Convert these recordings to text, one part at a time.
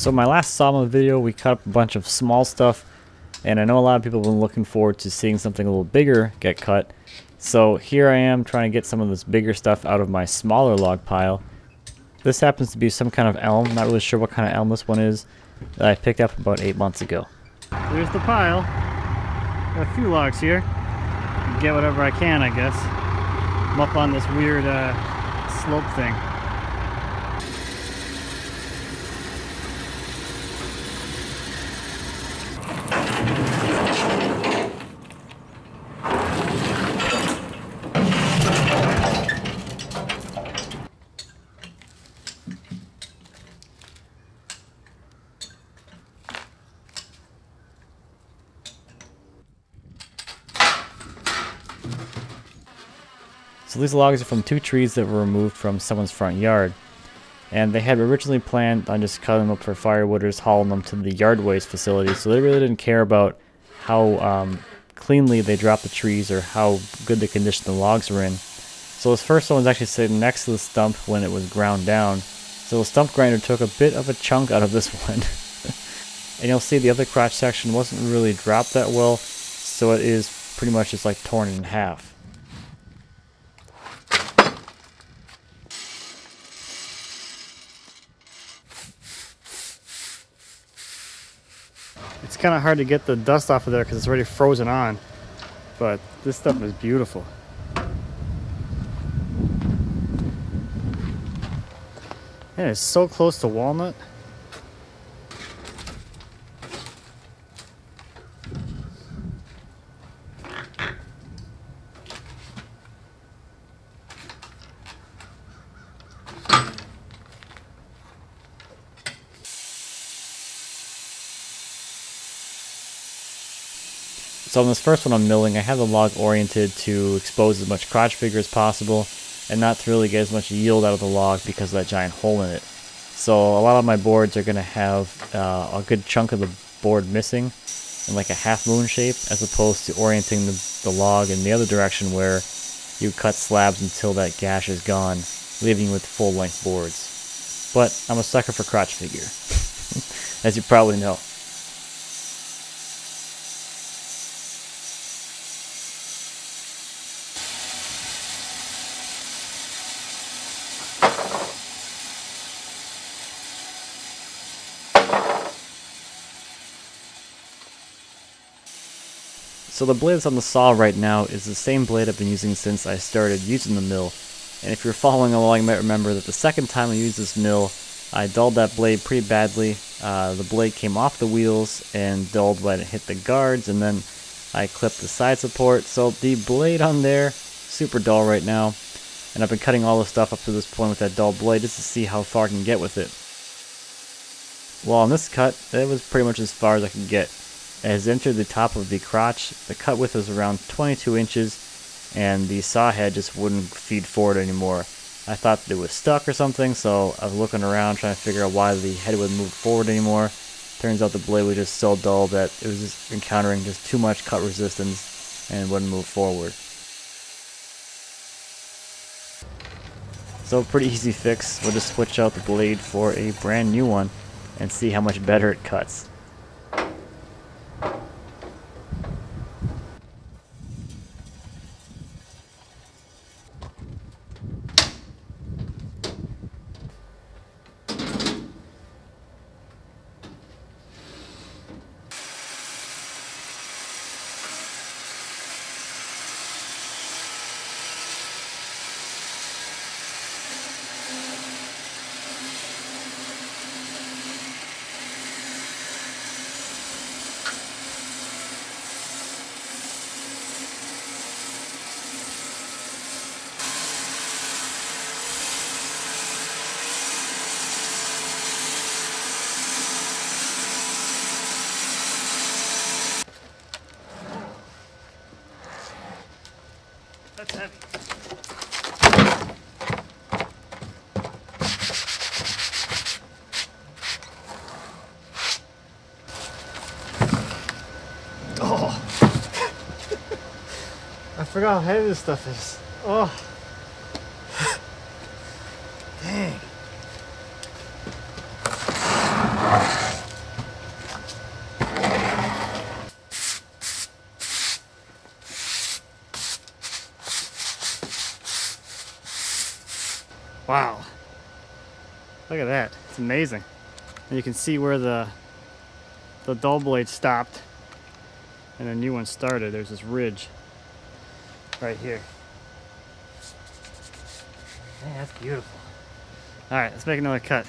So my last sawmill video, we cut up a bunch of small stuff, and I know a lot of people have been looking forward to seeing something a little bigger get cut. So here I am trying to get some of this bigger stuff out of my smaller log pile. This happens to be some kind of elm, not really sure what kind of elm this one is, that I picked up about 8 months ago. There's the pile. Got a few logs here. Get whatever I can, I guess. I'm up on this weird slope thing. So these logs are from 2 trees that were removed from someone's front yard. And they had originally planned on just cutting them up for firewood or just hauling them to the yard waste facility. So they really didn't care about how cleanly they dropped the trees or how good the condition the logs were in. So this first one was actually sitting next to the stump when it was ground down. So the stump grinder took a bit of a chunk out of this one. And you'll see the other crotch section wasn't really dropped that well. So it is pretty much just like torn in half. It's kind of hard to get the dust off of there because it's already frozen on, but this stuff is beautiful. And it's so close to walnut. So on this first one I'm milling, I have the log oriented to expose as much crotch figure as possible and not to really get as much yield out of the log because of that giant hole in it. So a lot of my boards are going to have a good chunk of the board missing in like a half moon shape, as opposed to orienting the log in the other direction where you cut slabs until that gash is gone, leaving you with full length boards. But I'm a sucker for crotch figure, as you probably know. So the blade that's on the saw right now is the same blade I've been using since I started using the mill. And if you're following along, you might remember that the second time I used this mill, I dulled that blade pretty badly. The blade came off the wheels and dulled when it hit the guards, and then I clipped the side support. So the blade on there, super dull right now. And I've been cutting all the stuff up to this point with that dull blade just to see how far I can get with it. Well, on this cut, it was pretty much as far as I could get. As it entered the top of the crotch, the cut width was around 22 inches, and the saw head just wouldn't feed forward anymore. I thought that it was stuck or something, so I was looking around trying to figure out why the head wouldn't move forward anymore. Turns out the blade was just so dull that it was just encountering just too much cut resistance and wouldn't move forward. So pretty easy fix. We'll just switch out the blade for a brand new one and see how much better it cuts. That's heavy. Oh! I forgot how heavy this stuff is. Oh! Dang. Wow. Look at that. It's amazing. And you can see where the dull blade stopped and a new one started. There's this ridge right here. Man, that's beautiful. All right, let's make another cut.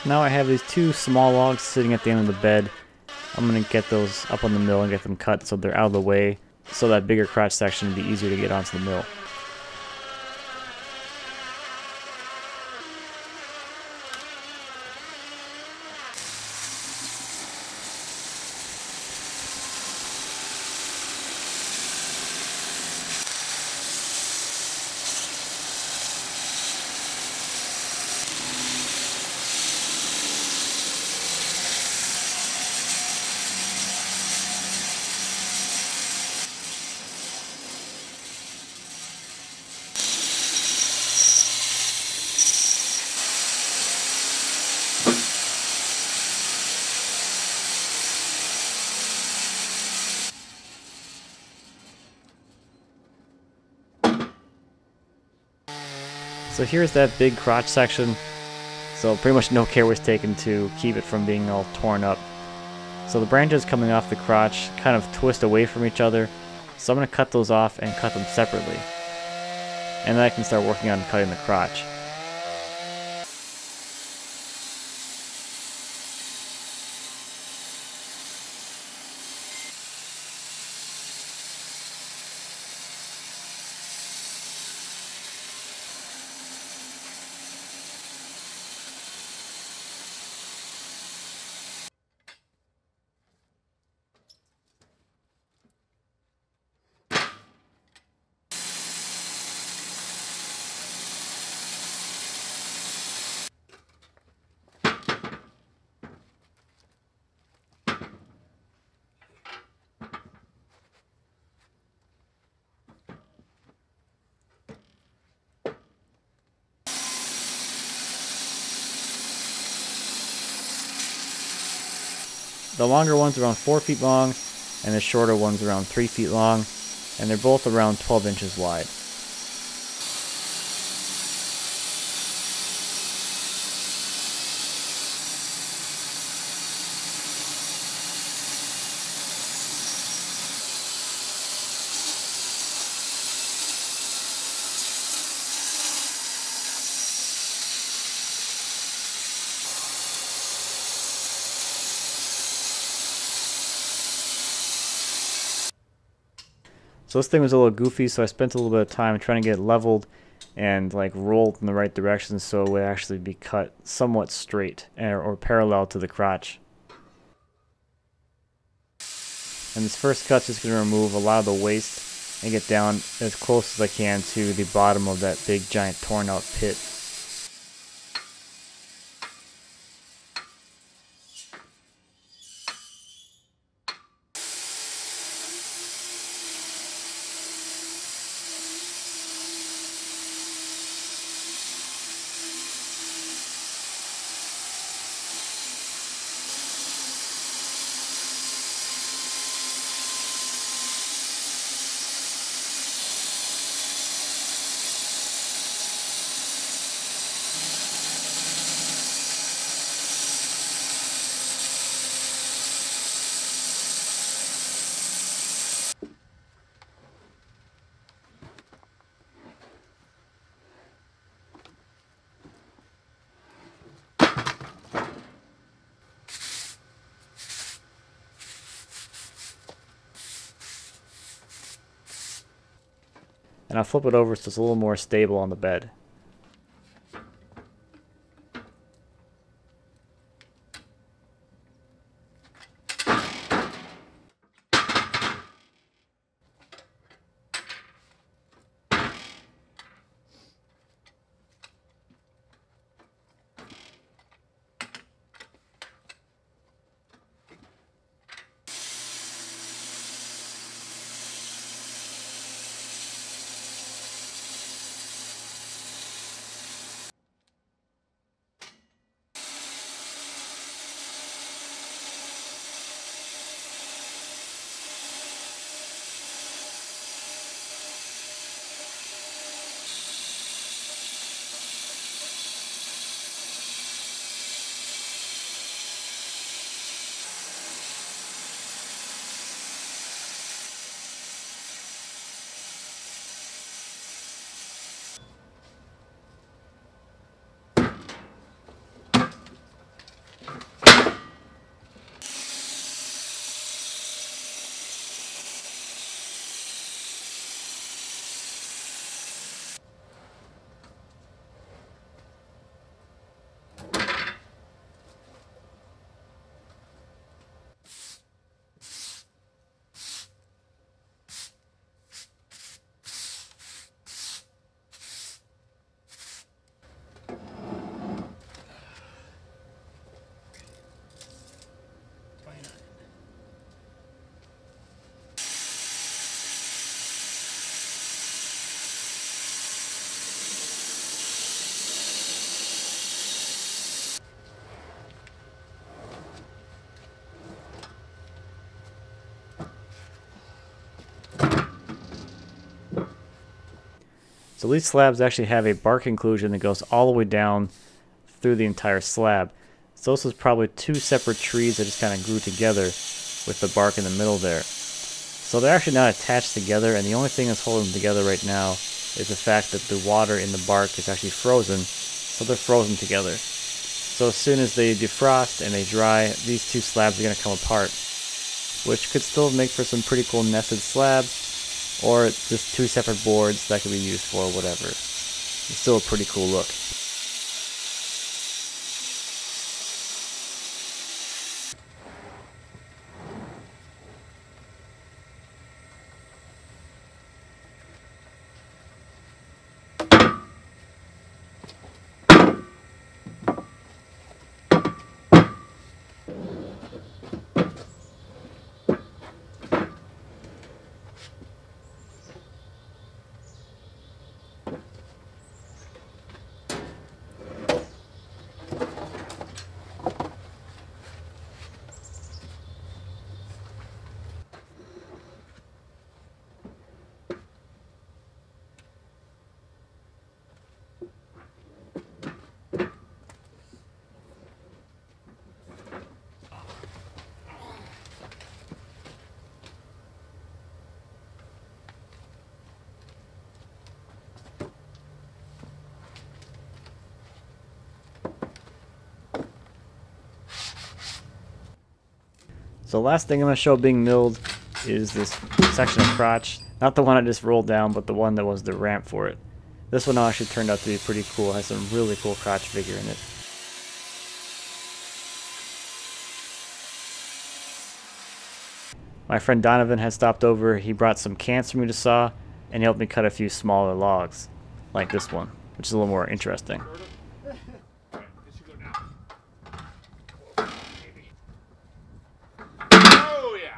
Now I have these two small logs sitting at the end of the bed. I'm going to get those up on the mill and get them cut so they're out of the way, so that bigger crotch section will be easier to get onto the mill. So here's that big crotch section. So pretty much no care was taken to keep it from being all torn up. So the branches coming off the crotch kind of twist away from each other. So I'm going to cut those off and cut them separately. And then I can start working on cutting the crotch. The longer one's around 4 feet long, and the shorter one's around 3 feet long, and they're both around 12 inches wide. So this thing was a little goofy, so I spent a little bit of time trying to get it leveled and like rolled in the right direction so it would actually be cut somewhat straight or parallel to the crotch. And this first cut's just going to remove a lot of the waste and get down as close as I can to the bottom of that big giant torn out pit. And I'll flip it over so it's a little more stable on the bed. So these slabs actually have a bark inclusion that goes all the way down through the entire slab. So this is probably two separate trees that just kind of grew together with the bark in the middle there. So they're actually not attached together, and the only thing that's holding them together right now is the fact that the water in the bark is actually frozen, so they're frozen together. So as soon as they defrost and they dry, these two slabs are going to come apart, which could still make for some pretty cool nested slabs, or just two separate boards that could be used for whatever. It's still a pretty cool look. So the last thing I'm going to show being milled is this section of crotch. Not the one I just rolled down, but the one that was the ramp for it. This one actually turned out to be pretty cool. It has some really cool crotch figure in it. My friend Donovan has stopped over. He brought some cans for me to saw, and he helped me cut a few smaller logs, like this one, which is a little more interesting. Oh yeah.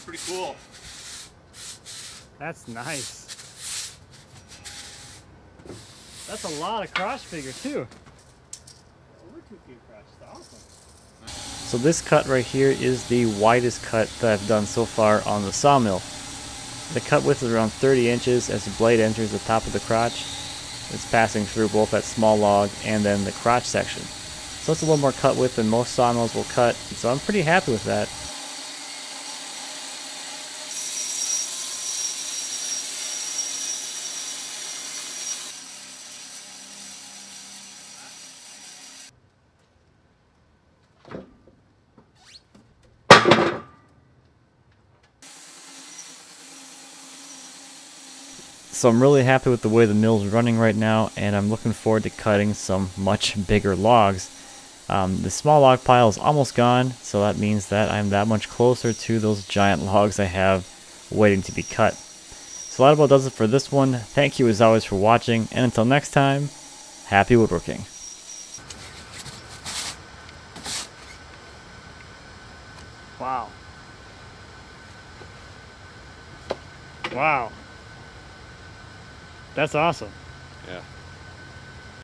Pretty cool. That's nice. That's a lot of crotch figure too. Over 2 feet crotch. That's awesome. So this cut right here is the widest cut that I've done so far on the sawmill. The cut width is around 30 inches as the blade enters the top of the crotch. It's passing through both that small log and then the crotch section. So it's a little more cut width than most sawmills will cut, so I'm pretty happy with that. So I'm really happy with the way the mill's running right now, and I'm looking forward to cutting some much bigger logs. The small log pile is almost gone, so that means that I'm that much closer to those giant logs I have waiting to be cut. So that about does it for this one. Thank you as always for watching, and until next time, happy woodworking. Wow. Wow. That's awesome. Yeah.